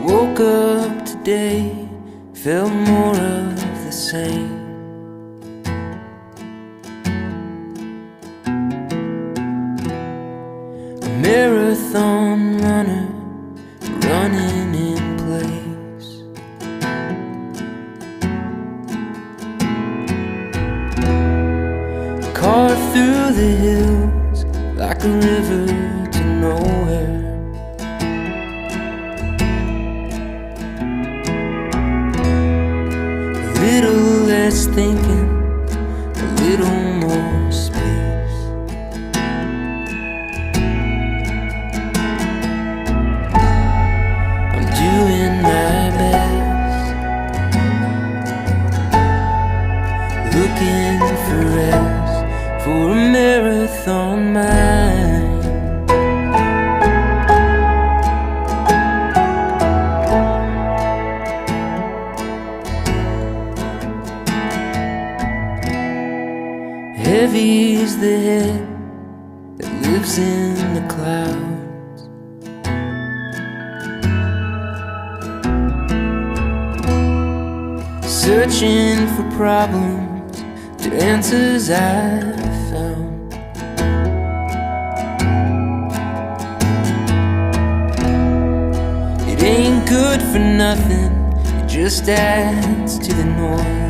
Woke up today, felt more of the same. A marathon runner, running in place. Carved through the hills like a river to nowhere. A little less thinking, a little more space. I'm doing my best, looking for rest, for a marathon mind. Heavy's the head that lives in the clouds. Searching for problems to answers I've found. It ain't good for nothing, it just adds to the noise.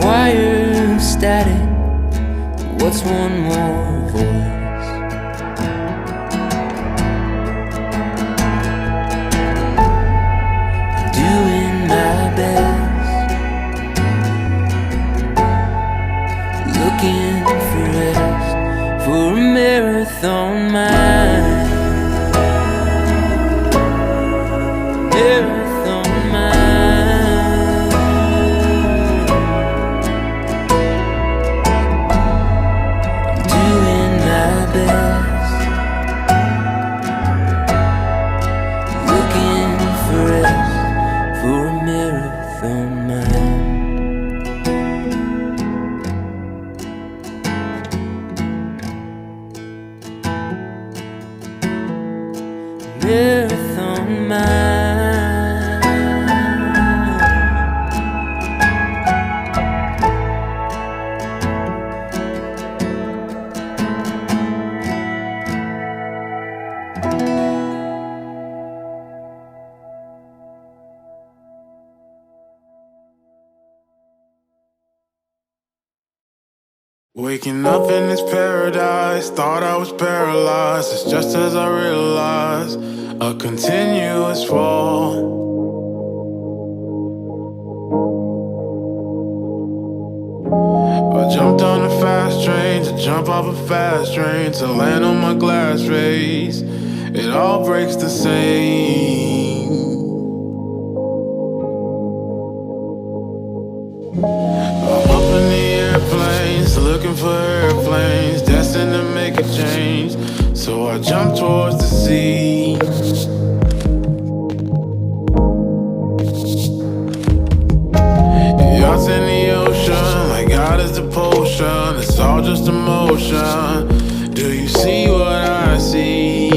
Choir of static, what's one more voice? Doing my best, looking for rest, for a marathon mind. Marathon mind. Doing my best, looking for rest, for a marathon mind. Marathon mind. Waking up in this paradise, thought I was paralyzed. It's just as I realized, a continuous fall. jump off a fast train to land on my glass face. It all breaks the same. I'm up in the airplanes, looking for airplanes, destined to make a change. So I jump towards the sea. Yachts in the ocean, like God is the potion. It's all just emotion. Do you see what I see?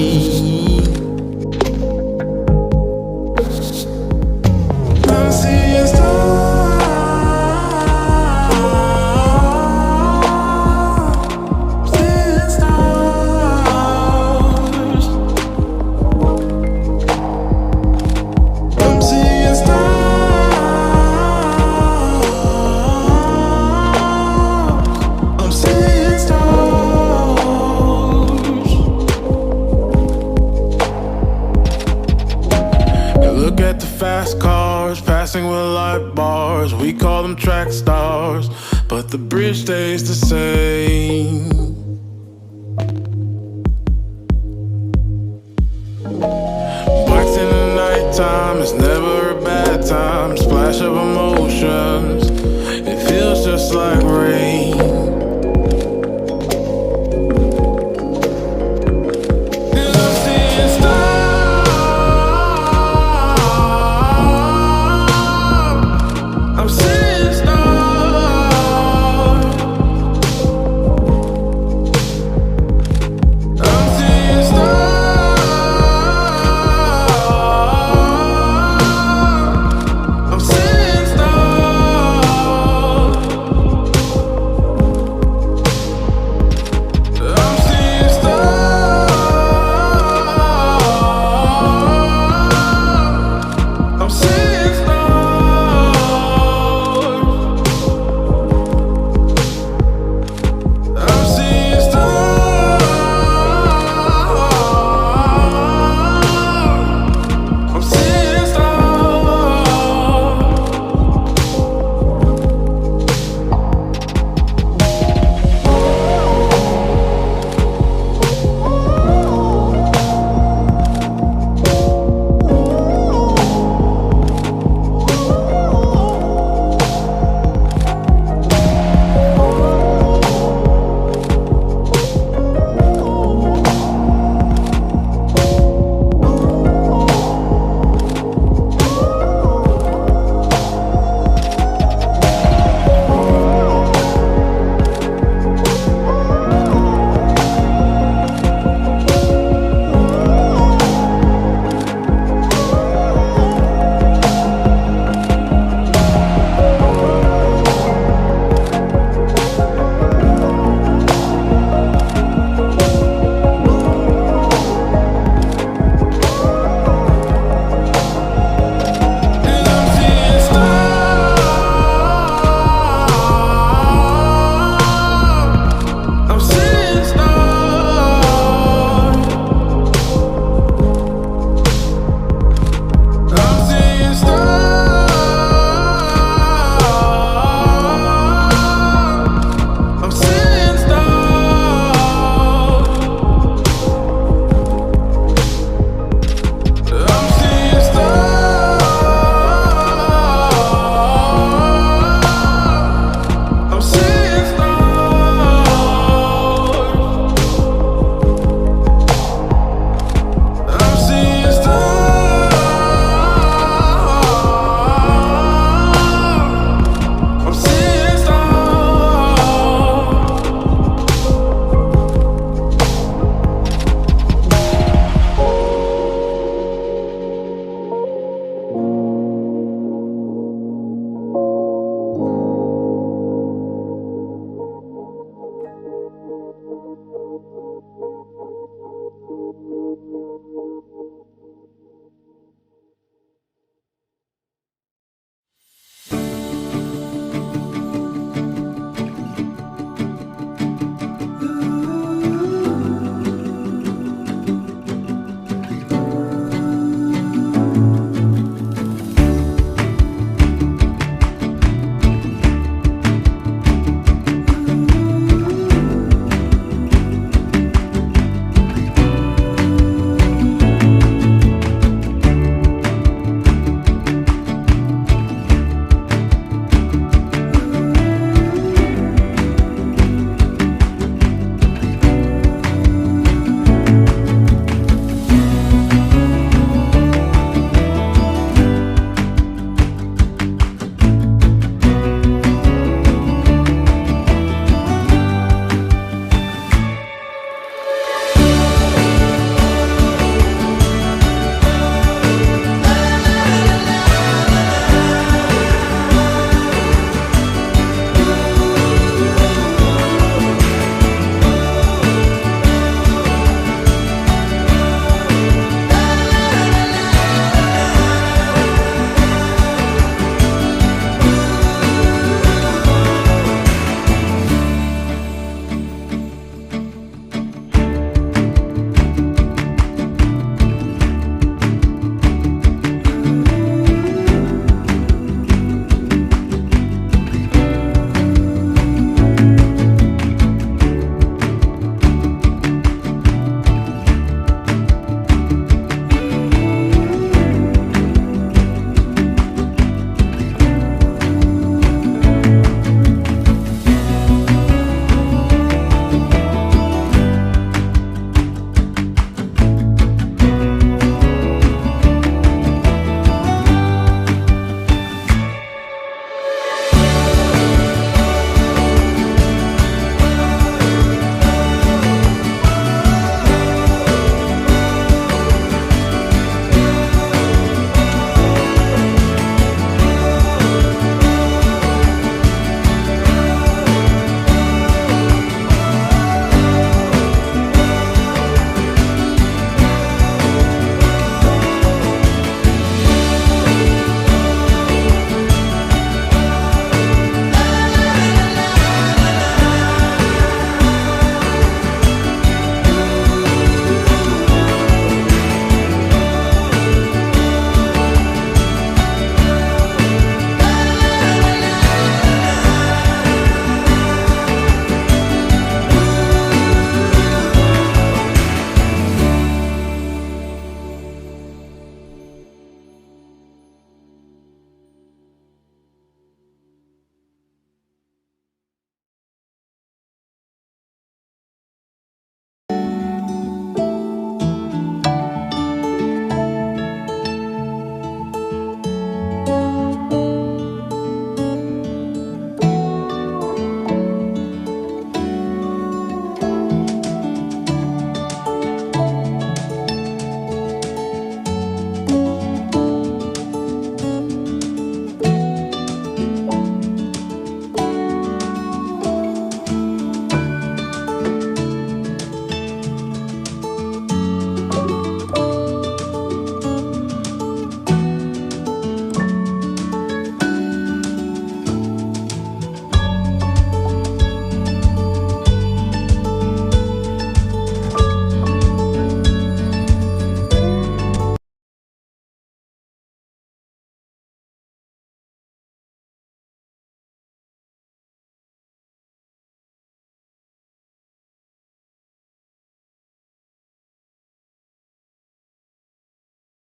I'm seeing stars. Seeing stars. I'm seeing stars. Look at the fast cars passing with light bars. We call them track stars, but the bridge stays the same. Bikes in the nighttime, it's never a bad time. Splash of emotions, it feels just like